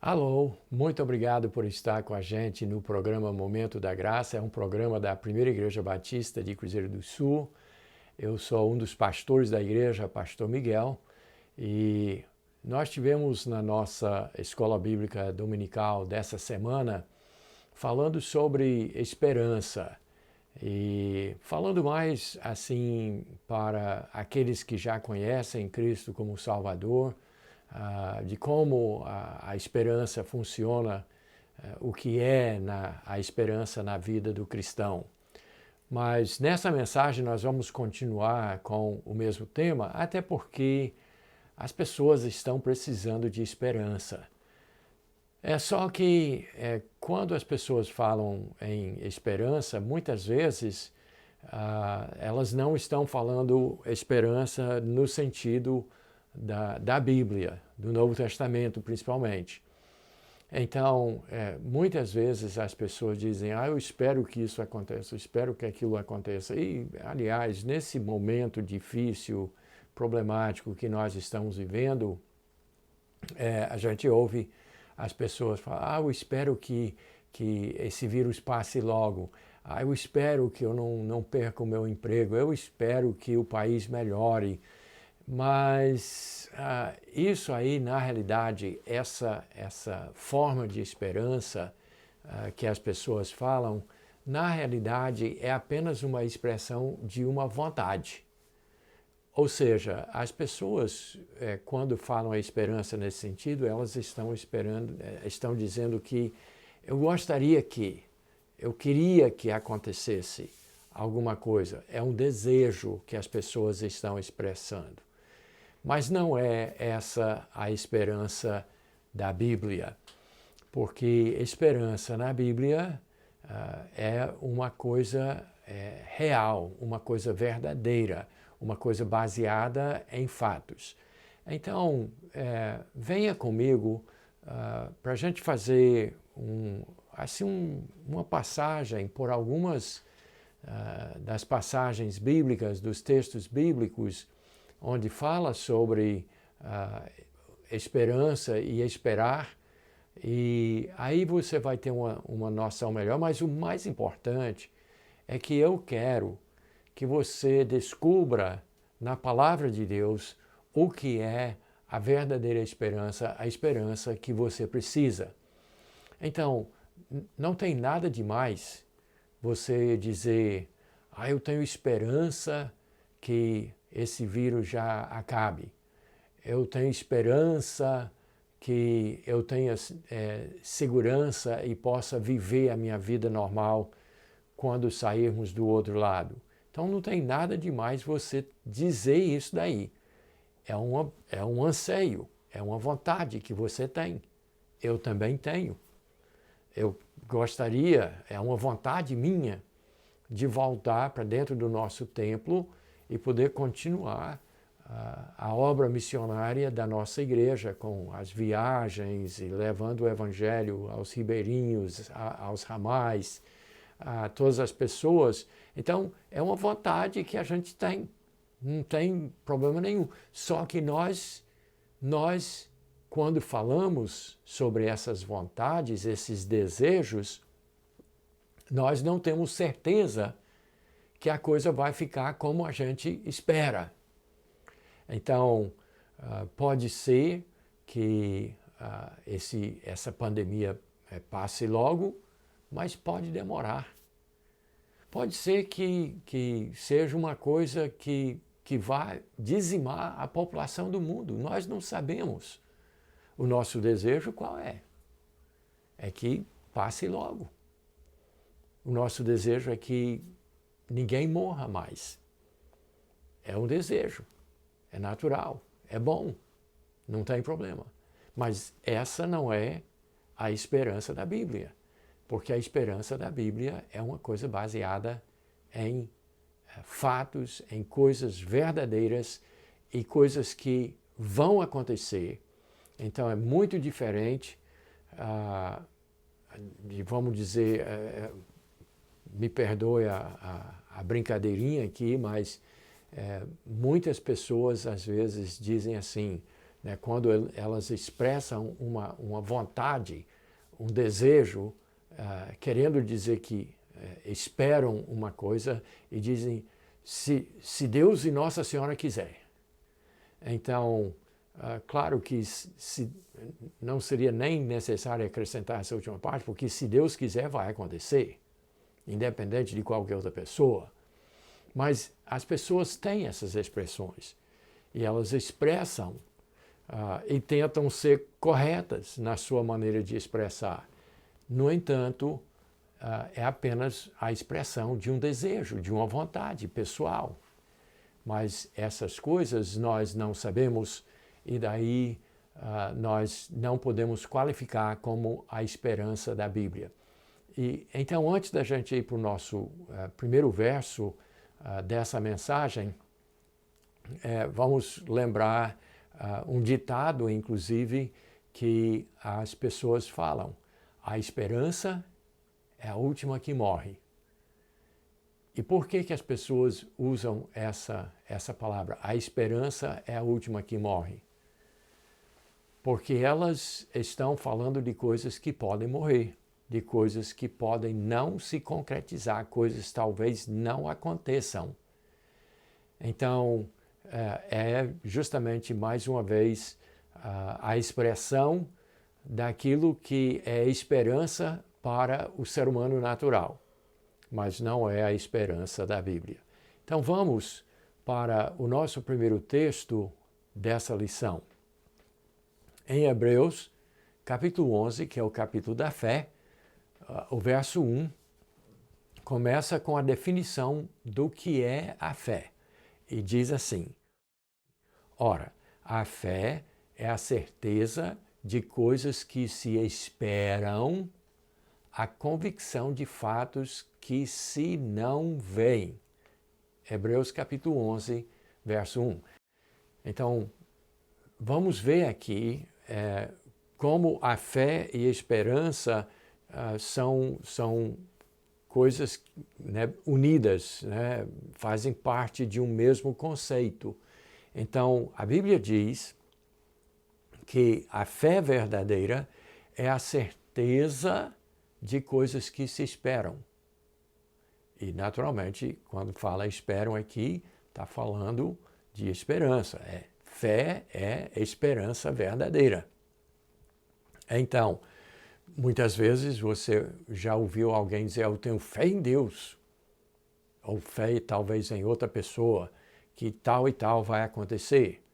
Alô, muito obrigado por estar com a gente no programa Momento da Graça. É um programa da Primeira Igreja Batista de Cruzeiro do Sul. Eu sou um dos pastores da igreja, pastor Miguel, e nós tivemos na nossa escola bíblica dominical dessa semana falando sobre esperança e falando mais assim para aqueles que já conhecem Cristo como Salvador, de como a esperança funciona, o que é a esperança na vida do cristão. Mas nessa mensagem nós vamos continuar com o mesmo tema, até porque as pessoas estão precisando de esperança. É só que quando as pessoas falam em esperança, muitas vezes elas não estão falando esperança no sentido da Bíblia, do Novo Testamento principalmente. Então, muitas vezes as pessoas dizem, eu espero que isso aconteça, eu espero que aquilo aconteça. E, aliás, nesse momento difícil, problemático que nós estamos vivendo, a gente ouve as pessoas falar, eu espero que esse vírus passe logo, eu espero que eu não perca o meu emprego, eu espero que o país melhore. Mas isso aí, na realidade, essa forma de esperança que as pessoas falam, na realidade é apenas uma expressão de uma vontade. Ou seja, as pessoas, quando falam a esperança nesse sentido, elas estão dizendo que eu gostaria que, eu queria que acontecesse alguma coisa. É um desejo que as pessoas estão expressando. Mas não é essa a esperança da Bíblia, porque esperança na Bíblia é uma coisa real, uma coisa verdadeira, uma coisa baseada em fatos. Então, venha comigo para a gente fazer uma passagem por algumas das passagens bíblicas, dos textos bíblicos, onde fala sobre esperança e esperar, e aí você vai ter uma noção melhor, mas o mais importante é que eu quero que você descubra na palavra de Deus o que é a verdadeira esperança, a esperança que você precisa. Então, não tem nada demais você dizer, eu tenho esperança que esse vírus já acabe. Eu tenho esperança que eu tenha segurança e possa viver a minha vida normal quando sairmos do outro lado. Então não tem nada demais você dizer isso daí. É um anseio, é uma vontade que você tem. Eu também tenho. Eu gostaria, é uma vontade minha, de voltar para dentro do nosso templo e poder continuar a obra missionária da nossa igreja, com as viagens e levando o evangelho aos ribeirinhos, aos ramais, a todas as pessoas. Então, é uma vontade que a gente tem, não tem problema nenhum. Só que nós quando falamos sobre essas vontades, esses desejos, nós não temos certeza que a coisa vai ficar como a gente espera. Então, pode ser que essa pandemia passe logo, mas pode demorar. Pode ser que seja uma coisa que vai dizimar a população do mundo. Nós não sabemos. O nosso desejo qual é? É que passe logo. O nosso desejo é que ninguém morra mais. É um desejo, é natural, é bom, não tem problema. Mas essa não é a esperança da Bíblia, porque a esperança da Bíblia é uma coisa baseada em fatos, em coisas verdadeiras e coisas que vão acontecer. Então é muito diferente vamos dizer, me perdoe a brincadeirinha aqui, mas muitas pessoas às vezes dizem assim, né, quando elas expressam uma vontade, um desejo, querendo dizer que esperam uma coisa e dizem, se Deus e Nossa Senhora quiser. Então, claro que não seria nem necessário acrescentar essa última parte, porque se Deus quiser vai acontecer, independente de qualquer outra pessoa. Mas as pessoas têm essas expressões e elas expressam e tentam ser corretas na sua maneira de expressar. No entanto, é apenas a expressão de um desejo, de uma vontade pessoal. Mas essas coisas nós não sabemos e daí nós não podemos qualificar como a esperança da Bíblia. E então, antes da gente ir para o nosso primeiro verso dessa mensagem, vamos lembrar um ditado, inclusive, que as pessoas falam: a esperança é a última que morre. E por que as pessoas usam essa palavra? A esperança é a última que morre. Porque elas estão falando de coisas que podem morrer, de coisas que podem não se concretizar, coisas talvez não aconteçam. Então, é justamente, mais uma vez, a expressão daquilo que é esperança para o ser humano natural, mas não é a esperança da Bíblia. Então vamos para o nosso primeiro texto dessa lição. Em Hebreus, capítulo 11, que é o capítulo da fé, o verso 1, começa com a definição do que é a fé. E diz assim: ora, a fé é a certeza de coisas que se esperam, a convicção de fatos que se não veem. Hebreus capítulo 11, verso 1. Então, vamos ver aqui como a fé e a esperança são coisas, né, unidas, né, fazem parte de um mesmo conceito. Então, a Bíblia diz que a fé verdadeira é a certeza de coisas que se esperam. E, naturalmente, quando fala esperam aqui, está falando de esperança. Fé é esperança verdadeira. Então, muitas vezes você já ouviu alguém dizer: eu tenho fé em Deus, ou fé talvez em outra pessoa, que tal e tal vai acontecer.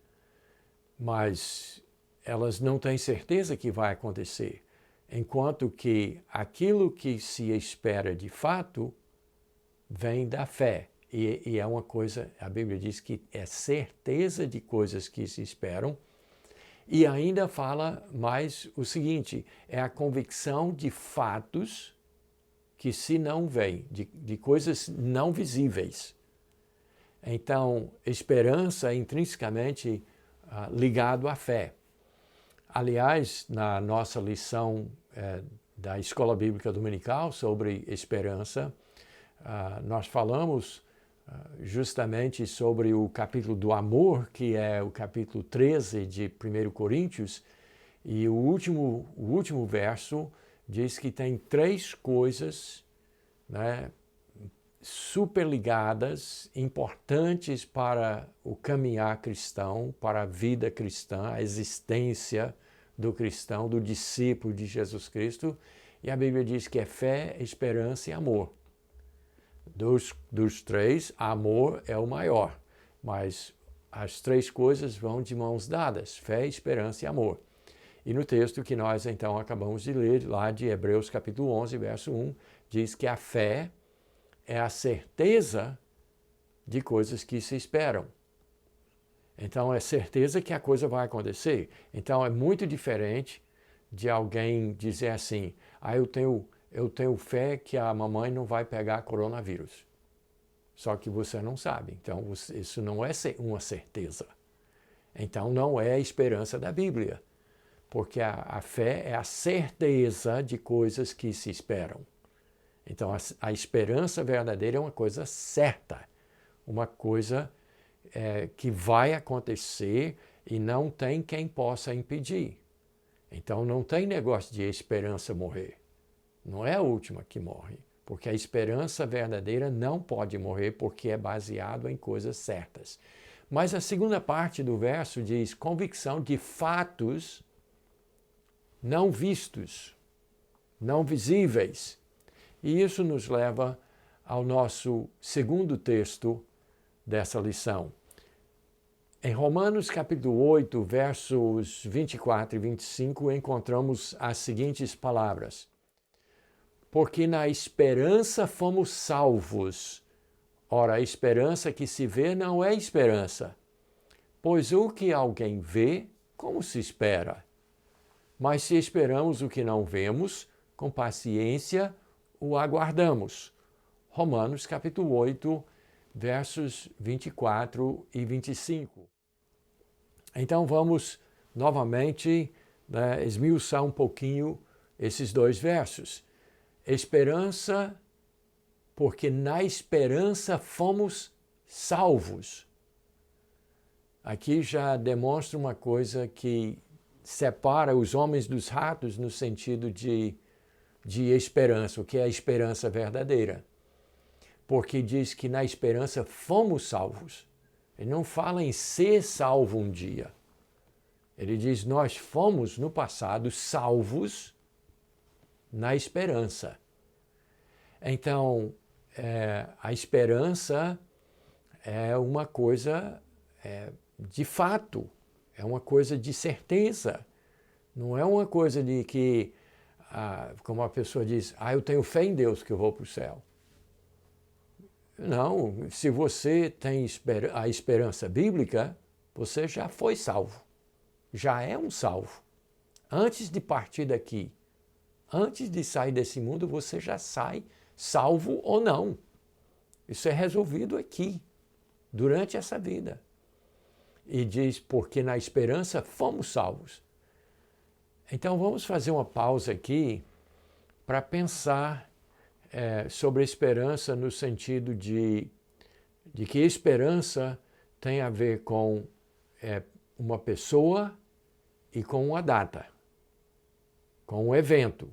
Mas elas não têm certeza que vai acontecer, enquanto que aquilo que se espera de fato vem da fé. E é uma coisa, a Bíblia diz que é certeza de coisas que se esperam, e ainda fala mais o seguinte: é a convicção de fatos que se não veem, de coisas não visíveis. Então, esperança é intrinsecamente ligado à fé. Aliás, na nossa lição da Escola Bíblica Dominical sobre esperança, nós falamos justamente sobre o capítulo do amor, que é o capítulo 13 de 1 Coríntios, e o último verso diz que tem 3 coisas, né, super ligadas, importantes para o caminhar cristão, para a vida cristã, a existência do cristão, do discípulo de Jesus Cristo. E a Bíblia diz que é fé, esperança e amor. Dos 3, amor é o maior, mas as 3 coisas vão de mãos dadas: fé, esperança e amor. E no texto que nós então acabamos de ler, lá de Hebreus capítulo 11, verso 1, diz que a fé é a certeza de coisas que se esperam. Então, é certeza que a coisa vai acontecer. Então, é muito diferente de alguém dizer assim: eu tenho fé que a mamãe não vai pegar coronavírus. Só que você não sabe. Então, isso não é uma certeza. Então, não é a esperança da Bíblia. porque a fé é a certeza de coisas que se esperam. Então, a esperança verdadeira é uma coisa certa, uma coisa que vai acontecer e não tem quem possa impedir. Então, não tem negócio de esperança morrer. Não é a última que morre, porque a esperança verdadeira não pode morrer porque é baseado em coisas certas. Mas a segunda parte do verso diz convicção de fatos não vistos, não visíveis. E isso nos leva ao nosso segundo texto dessa lição. Em Romanos capítulo 8, versos 24 e 25, encontramos as seguintes palavras. Porque na esperança fomos salvos. Ora, a esperança que se vê não é esperança, pois o que alguém vê, como se espera? Mas se esperamos o que não vemos, com paciência o aguardamos. Romanos capítulo 8, versos 24 e 25. Então vamos novamente esmiuçar um pouquinho esses dois versos. Esperança, porque na esperança fomos salvos. Aqui já demonstra uma coisa que separa os homens dos ratos no sentido de esperança, o que é a esperança verdadeira. Porque diz que na esperança fomos salvos. Ele não fala em ser salvo um dia. Ele diz, nós fomos no passado salvos na esperança. Então, a esperança é uma coisa de fato, é uma coisa de certeza. Não é uma coisa de que, como a pessoa diz, eu tenho fé em Deus que eu vou para o céu. Não, se você tem a esperança bíblica, você já foi salvo. Já é um salvo. Antes de partir daqui, antes de sair desse mundo, você já sai salvo ou não. Isso é resolvido aqui, durante essa vida. E diz, porque na esperança fomos salvos. Então vamos fazer uma pausa aqui para pensar sobre a esperança no sentido de que esperança tem a ver com uma pessoa e com uma data, com um evento.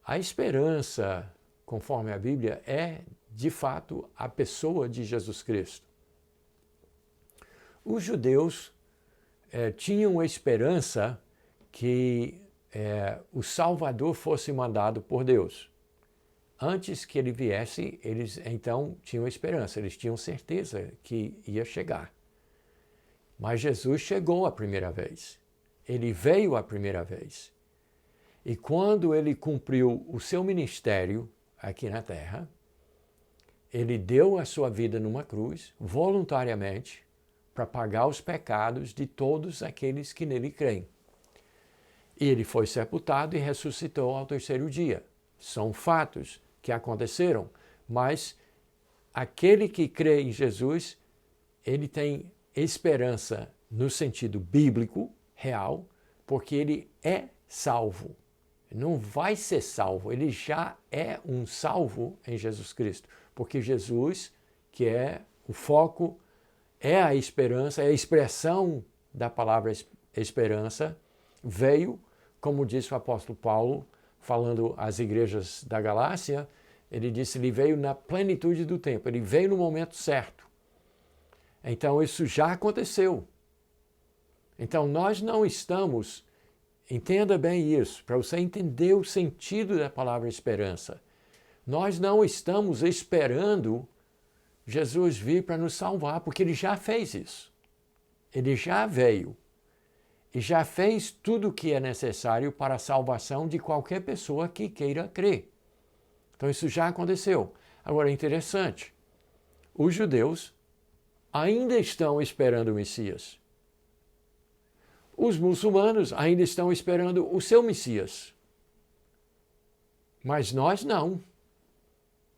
A esperança, conforme a Bíblia, é, de fato, a pessoa de Jesus Cristo. Os judeus tinham a esperança que o Salvador fosse mandado por Deus. Antes que ele viesse, eles então tinham esperança, eles tinham certeza que ia chegar. Mas Jesus chegou a primeira vez. Ele veio a primeira vez. E quando ele cumpriu o seu ministério aqui na terra, ele deu a sua vida numa cruz, voluntariamente, para pagar os pecados de todos aqueles que nele creem. E ele foi sepultado e ressuscitou ao terceiro dia. São fatos que aconteceram, mas aquele que crê em Jesus, ele tem esperança no sentido bíblico, real, porque ele é salvo. Não vai ser salvo, ele já é um salvo em Jesus Cristo, porque Jesus, que é o foco, é a esperança, é a expressão da palavra esperança, veio, como disse o apóstolo Paulo, falando às igrejas da Galácia, ele disse, ele veio na plenitude do tempo, ele veio no momento certo. Então isso já aconteceu. Então nós não estamos, entenda bem isso, para você entender o sentido da palavra esperança. Nós não estamos esperando Jesus vir para nos salvar, porque ele já fez isso. Ele já veio e já fez tudo o que é necessário para a salvação de qualquer pessoa que queira crer. Então isso já aconteceu. Agora é interessante, os judeus ainda estão esperando o Messias. Os muçulmanos ainda estão esperando o seu Messias. Mas nós não.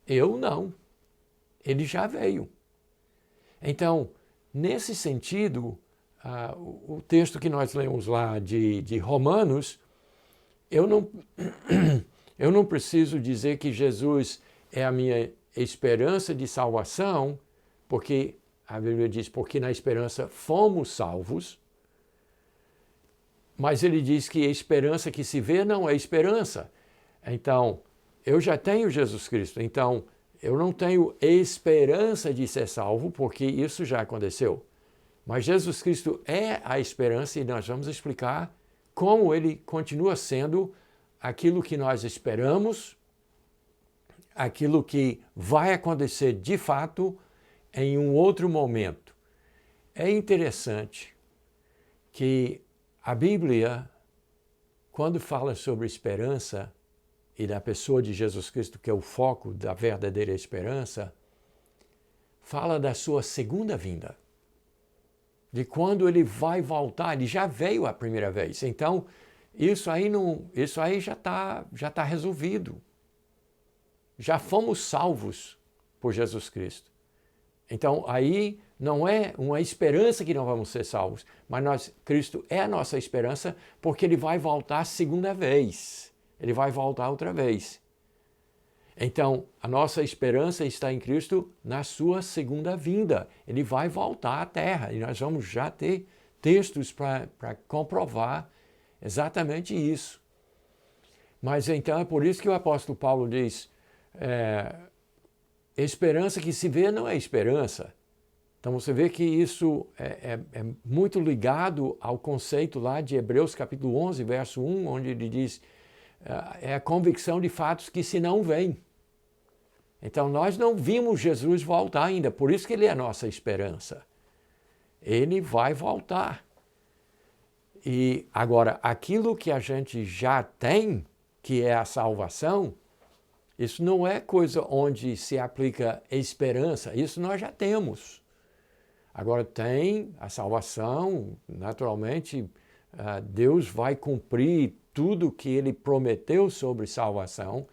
Eu não. Ele já veio. Então, nesse sentido, o texto que nós lemos lá de Romanos, eu não preciso dizer que Jesus é a minha esperança de salvação, porque a Bíblia diz, porque na esperança fomos salvos, mas ele diz que a esperança que se vê não é esperança. Então, eu já tenho Jesus Cristo, então eu não tenho esperança de ser salvo, porque isso já aconteceu. Mas Jesus Cristo é a esperança e nós vamos explicar como ele continua sendo aquilo que nós esperamos, aquilo que vai acontecer de fato em um outro momento. É interessante que a Bíblia, quando fala sobre esperança e da pessoa de Jesus Cristo, que é o foco da verdadeira esperança, fala da sua segunda vinda. De quando ele vai voltar, ele já veio a primeira vez. Então, isso aí já tá resolvido. Já fomos salvos por Jesus Cristo. Então, aí não é uma esperança que não vamos ser salvos, mas Cristo é a nossa esperança porque ele vai voltar a segunda vez. Ele vai voltar outra vez. Então, a nossa esperança está em Cristo na sua segunda vinda. Ele vai voltar à terra e nós vamos já ter textos para comprovar exatamente isso. Mas então é por isso que o apóstolo Paulo diz, esperança que se vê não é esperança. Então você vê que isso é muito ligado ao conceito lá de Hebreus capítulo 11, verso 1, onde ele diz, é a convicção de fatos que se não veem. Então nós não vimos Jesus voltar ainda, por isso que ele é a nossa esperança. Ele vai voltar. E agora, aquilo que a gente já tem, que é a salvação, isso não é coisa onde se aplica esperança, isso nós já temos. Agora tem a salvação, naturalmente, Deus vai cumprir tudo que ele prometeu sobre salvação,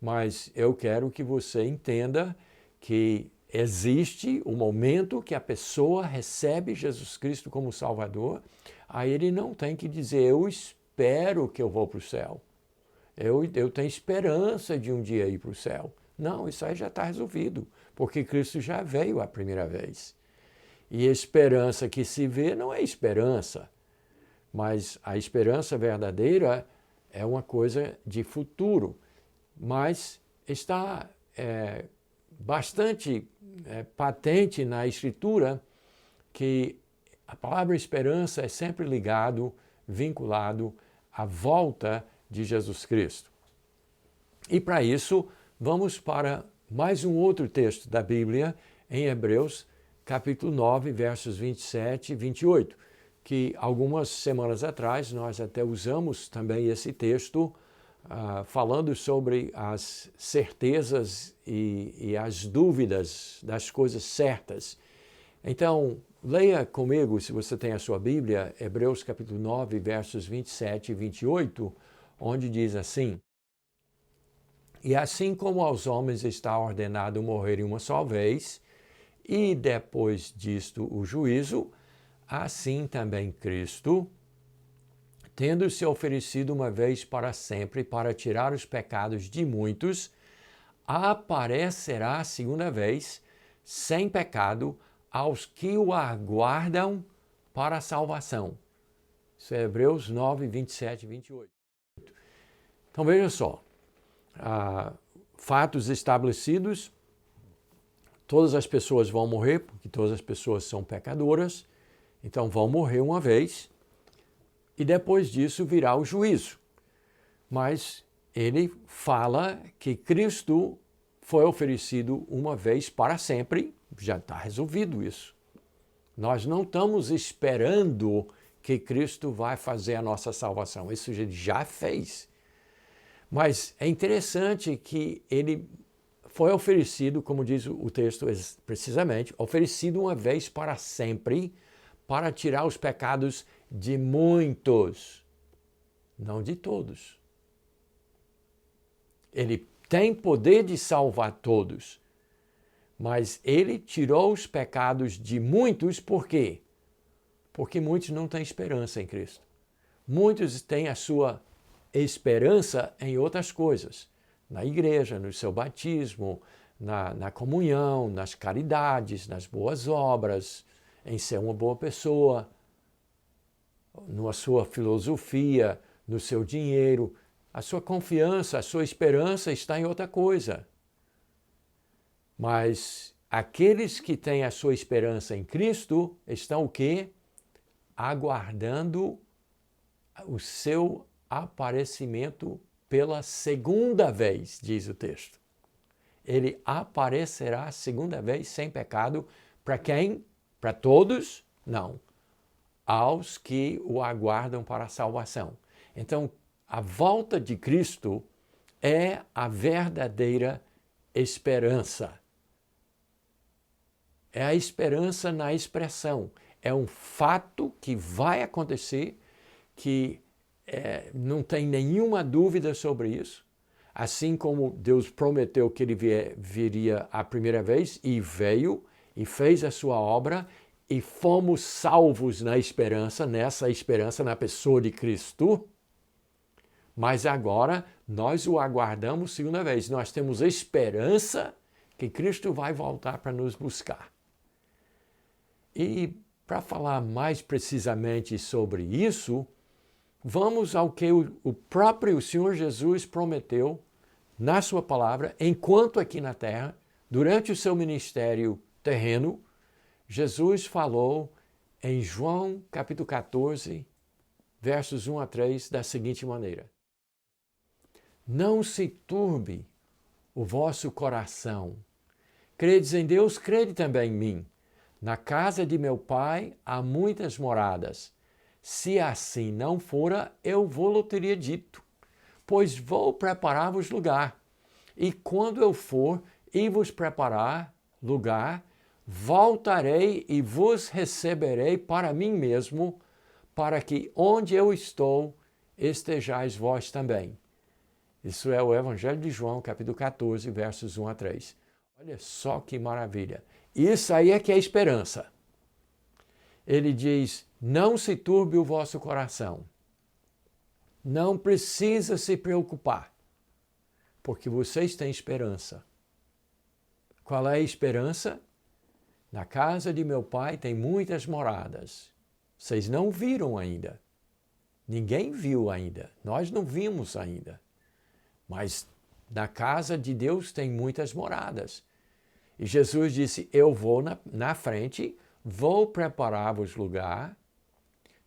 mas eu quero que você entenda que existe o momento que a pessoa recebe Jesus Cristo como Salvador, aí ele não tem que dizer, eu espero que eu vou para o céu. Eu tenho esperança de um dia ir para o céu. Não, isso aí já está resolvido, porque Cristo já veio a primeira vez. E a esperança que se vê não é esperança, mas a esperança verdadeira é uma coisa de futuro. Mas está bastante patente na Escritura que a palavra esperança é sempre vinculado à volta de Jesus Cristo. E para isso, vamos para mais um outro texto da Bíblia, em Hebreus, capítulo 9, versos 27 e 28, que algumas semanas atrás nós até usamos também esse texto, falando sobre as certezas e as dúvidas das coisas certas. Então, leia comigo, se você tem a sua Bíblia, Hebreus capítulo 9, versos 27 e 28, onde diz assim, e assim como aos homens está ordenado morrerem uma só vez, e depois disto o juízo, assim também Cristo, tendo se oferecido uma vez para sempre para tirar os pecados de muitos, aparecerá a segunda vez, sem pecado, aos que o aguardam para a salvação. Isso é Hebreus 9, 27 e 28. Então veja só, fatos estabelecidos, todas as pessoas vão morrer, porque todas as pessoas são pecadoras, então vão morrer uma vez, e depois disso virá o juízo. Mas ele fala que Cristo foi oferecido uma vez para sempre, já está resolvido isso. Nós não estamos esperando que Cristo vai fazer a nossa salvação, isso ele já fez. Mas é interessante que ele foi oferecido, como diz o texto precisamente, oferecido uma vez para sempre, para tirar os pecados de muitos, não de todos. Ele tem poder de salvar todos, mas ele tirou os pecados de muitos, por quê? Porque muitos não têm esperança em Cristo. Muitos têm a sua esperança em outras coisas. Na igreja, no seu batismo, na comunhão, nas caridades, nas boas obras, em ser uma boa pessoa, na sua filosofia, no seu dinheiro. A sua confiança, a sua esperança está em outra coisa. Mas aqueles que têm a sua esperança em Cristo estão o quê? Aguardando o seu aparecimento pela segunda vez, diz o texto. Ele aparecerá a segunda vez sem pecado. Para quem? Para todos? Não. Aos que o aguardam para a salvação. Então, a volta de Cristo é a verdadeira esperança. É a esperança na expressão. É um fato que vai acontecer, que não tem nenhuma dúvida sobre isso. Assim como Deus prometeu que ele viria a primeira vez, e veio, e fez a sua obra, e fomos salvos na esperança, nessa esperança na pessoa de Cristo. Mas agora nós o aguardamos segunda vez. Nós temos esperança que Cristo vai voltar para nos buscar. E para falar mais precisamente sobre isso, vamos ao que o próprio Senhor Jesus prometeu na sua palavra, enquanto aqui na terra, durante o seu ministério terreno, Jesus falou em João capítulo 14, versos 1 a 3, da seguinte maneira: Não se turbe o vosso coração. Credes em Deus, crede também em mim. Na casa de meu Pai há muitas moradas. Se assim não fora, eu vou-lo teria dito, pois vou preparar-vos lugar. E quando eu for e vos preparar lugar, voltarei e vos receberei para mim mesmo, para que onde eu estou, estejais vós também. Isso é o Evangelho de João, capítulo 14, versos 1 a 3. Olha só que maravilha. Isso aí é que é esperança. Ele diz, não se turbe o vosso coração. Não precisa se preocupar, porque vocês têm esperança. Qual é a esperança? Na casa de meu Pai tem muitas moradas. Vocês não viram ainda. Ninguém viu ainda. Nós não vimos ainda. Mas na casa de Deus tem muitas moradas. E Jesus disse, eu vou na frente, vou preparar-vos lugar.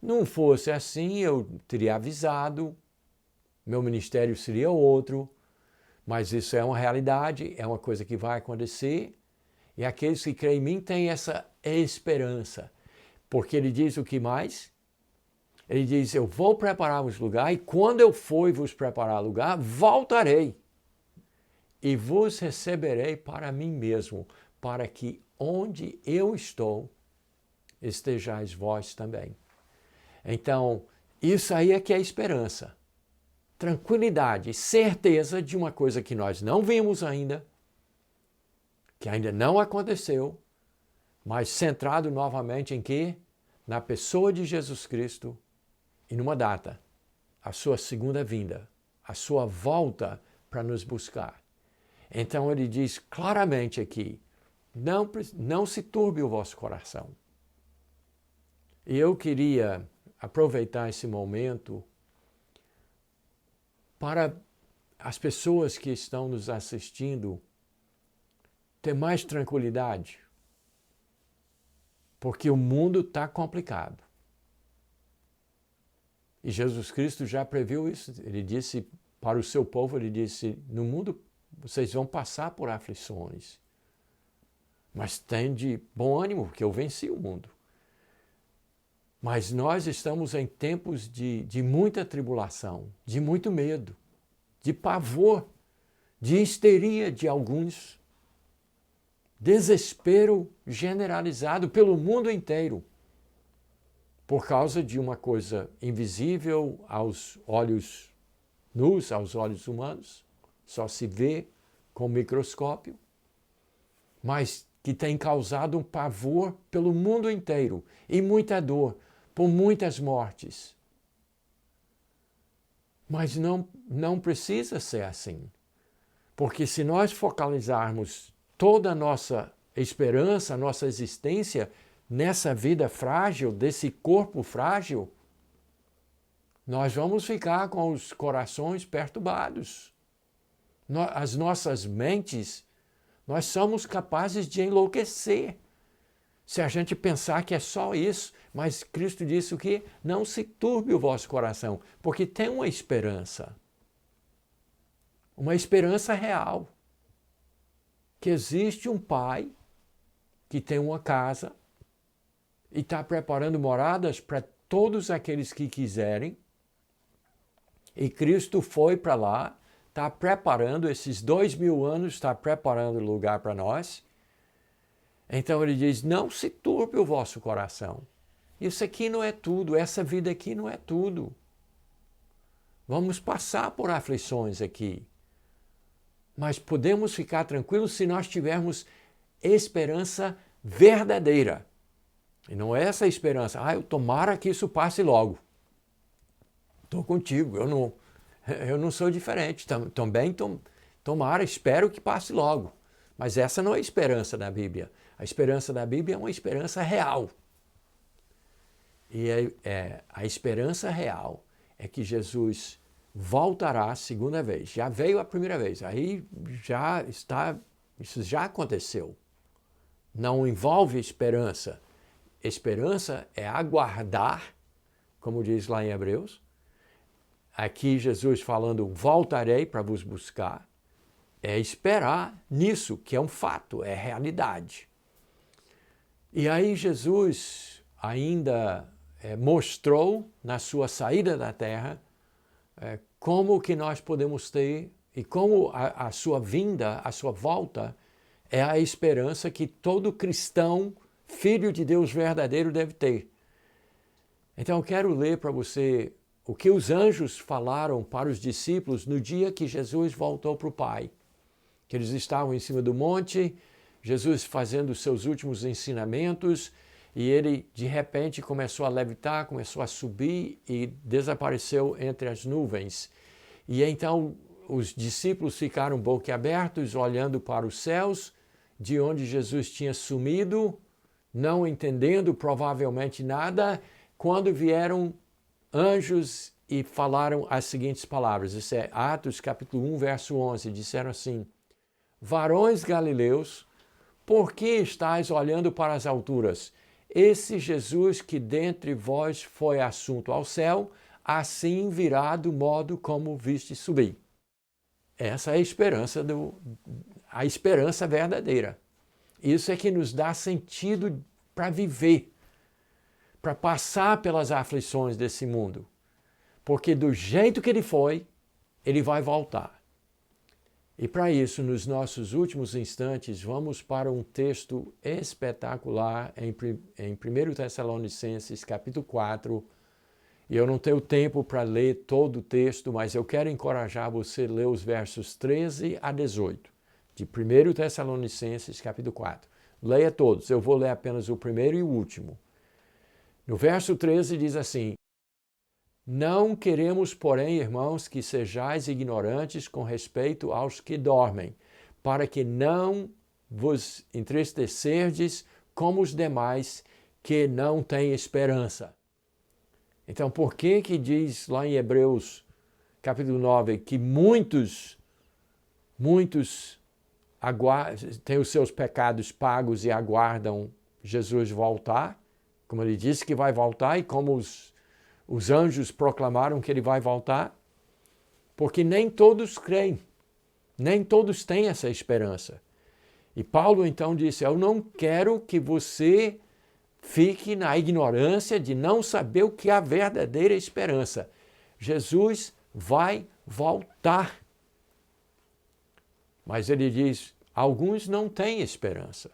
Não fosse assim, eu teria avisado, meu ministério seria outro, mas isso é uma realidade, é uma coisa que vai acontecer, e aqueles que creem em mim têm essa esperança, porque ele diz o que mais? Ele diz, eu vou preparar-vos lugar, e quando eu for vos preparar lugar, voltarei, e vos receberei para mim mesmo, para que onde eu estou, estejais vós também. Então, isso aí é que é esperança. Tranquilidade, certeza de uma coisa que nós não vimos ainda, que ainda não aconteceu, mas centrado novamente em quê? Na pessoa de Jesus Cristo e numa data, a sua segunda vinda, a sua volta para nos buscar. Então ele diz claramente aqui, não se turbe o vosso coração. E eu queria aproveitar esse momento para as pessoas que estão nos assistindo ter mais tranquilidade, porque o mundo está complicado. E Jesus Cristo já previu isso. Ele disse para o seu povo, ele disse, no mundo vocês vão passar por aflições, mas tem de bom ânimo, porque eu venci o mundo. Mas nós estamos em tempos de muita tribulação, de muito medo, de pavor, de histeria de alguns, desespero generalizado pelo mundo inteiro, por causa de uma coisa invisível aos olhos nus, aos olhos humanos, só se vê com microscópio, mas que tem causado um pavor pelo mundo inteiro e muita dor. por muitas mortes. Mas não precisa ser assim. Porque se nós focalizarmos toda a nossa esperança, a nossa existência nessa vida frágil, desse corpo frágil, nós vamos ficar com os corações perturbados. As nossas mentes, nós somos capazes de enlouquecer. Se a gente pensar que é só isso, mas Cristo disse o quê? Não se turbe o vosso coração, porque tem uma esperança real, que existe um Pai que tem uma casa e está preparando moradas para todos aqueles que quiserem, e Cristo foi para lá, está preparando, esses 2000 anos, está preparando lugar para nós. Então ele diz, não se turbe o vosso coração. Isso aqui não é tudo, essa vida aqui não é tudo. Vamos passar por aflições aqui. Mas podemos ficar tranquilos se nós tivermos esperança verdadeira. E não é essa esperança, tomara que isso passe logo. Estou contigo, eu não sou diferente. Também tomara, espero que passe logo. Mas essa não é a esperança da Bíblia. A esperança da Bíblia é uma esperança real. E a esperança real é que Jesus voltará a segunda vez. Já veio a primeira vez, aí isso já aconteceu. Não envolve esperança. Esperança é aguardar, como diz lá em Hebreus. Aqui Jesus falando, voltarei para vos buscar. É esperar nisso, que é um fato, é realidade. E aí Jesus ainda mostrou na sua saída da terra como que nós podemos ter e como a sua vinda, a sua volta é a esperança que todo cristão, filho de Deus verdadeiro, deve ter. Então eu quero ler para você o que os anjos falaram para os discípulos no dia que Jesus voltou para o Pai. Que eles estavam em cima do monte, Jesus fazendo os seus últimos ensinamentos, e ele de repente começou a levitar, começou a subir e desapareceu entre as nuvens. E então os discípulos ficaram boquiabertos, olhando para os céus, de onde Jesus tinha sumido, não entendendo provavelmente nada, quando vieram anjos e falaram as seguintes palavras. Isso é Atos capítulo 1, verso 11. Disseram assim, varões galileus, por que estáis olhando para as alturas? Esse Jesus que dentre vós foi assunto ao céu, assim virá do modo como viste subir. Essa é a esperança verdadeira. Isso é que nos dá sentido para viver, para passar pelas aflições desse mundo. Porque do jeito que ele foi, ele vai voltar. E para isso, nos nossos últimos instantes, vamos para um texto espetacular em 1 Tessalonicenses, capítulo 4. E eu não tenho tempo para ler todo o texto, mas eu quero encorajar você a ler os versos 13 a 18, de 1 Tessalonicenses, capítulo 4. Leia todos, eu vou ler apenas o primeiro e o último. No verso 13 diz assim, não queremos, porém, irmãos, que sejais ignorantes com respeito aos que dormem, para que não vos entristecerdes como os demais que não têm esperança. Então, por que diz lá em Hebreus, capítulo 9, que muitos têm os seus pecados pagos e aguardam Jesus voltar? Como ele disse que vai voltar e como os anjos proclamaram que ele vai voltar, porque nem todos creem, nem todos têm essa esperança. E Paulo então disse, eu não quero que você fique na ignorância de não saber o que é a verdadeira esperança. Jesus vai voltar. Mas ele diz, alguns não têm esperança.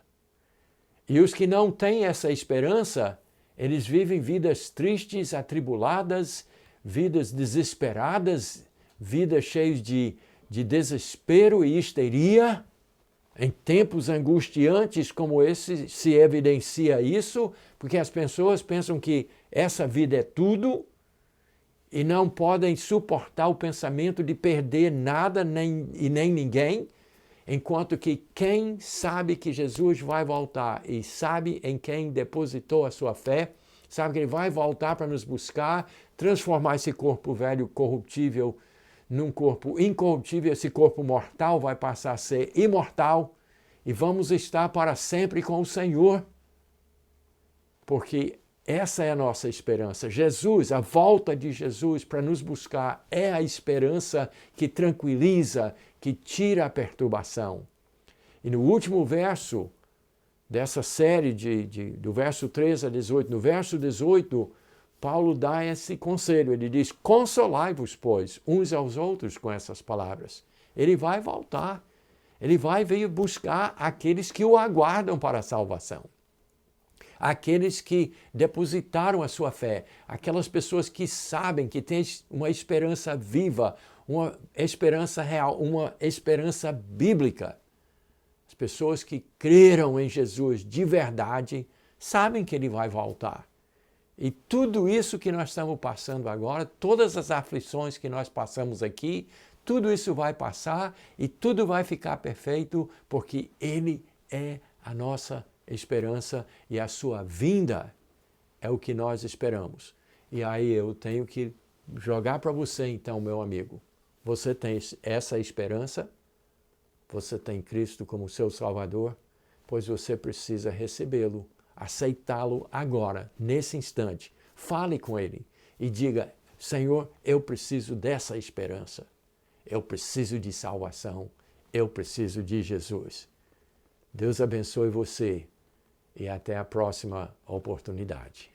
E os que não têm essa esperança, eles vivem vidas tristes, atribuladas, vidas desesperadas, vidas cheias de desespero e histeria. Em tempos angustiantes como esse se evidencia isso, porque as pessoas pensam que essa vida é tudo e não podem suportar o pensamento de perder nada nem ninguém, enquanto que quem sabe que Jesus vai voltar e sabe em quem depositou a sua fé, sabe que ele vai voltar para nos buscar, transformar esse corpo velho corruptível num corpo incorruptível, esse corpo mortal vai passar a ser imortal e vamos estar para sempre com o Senhor, porque essa é a nossa esperança. Jesus, a volta de Jesus para nos buscar é a esperança que tranquiliza, que tira a perturbação. E no último verso dessa série, do verso 13 a 18, no verso 18, Paulo dá esse conselho. Ele diz, consolai-vos, pois, uns aos outros com essas palavras. Ele vai voltar. Ele vai vir buscar aqueles que o aguardam para a salvação. Aqueles que depositaram a sua fé, aquelas pessoas que sabem que têm uma esperança viva, uma esperança real, uma esperança bíblica. As pessoas que creram em Jesus de verdade sabem que ele vai voltar. E tudo isso que nós estamos passando agora, todas as aflições que nós passamos aqui, tudo isso vai passar e tudo vai ficar perfeito porque ele é a nossa esperança e a sua vinda é o que nós esperamos. E aí eu tenho que jogar para você então, meu amigo. Você tem essa esperança? Você tem Cristo como seu Salvador? Pois você precisa recebê-lo, aceitá-lo agora, nesse instante. Fale com ele e diga, Senhor, eu preciso dessa esperança. Eu preciso de salvação. Eu preciso de Jesus. Deus abençoe você. E até a próxima oportunidade.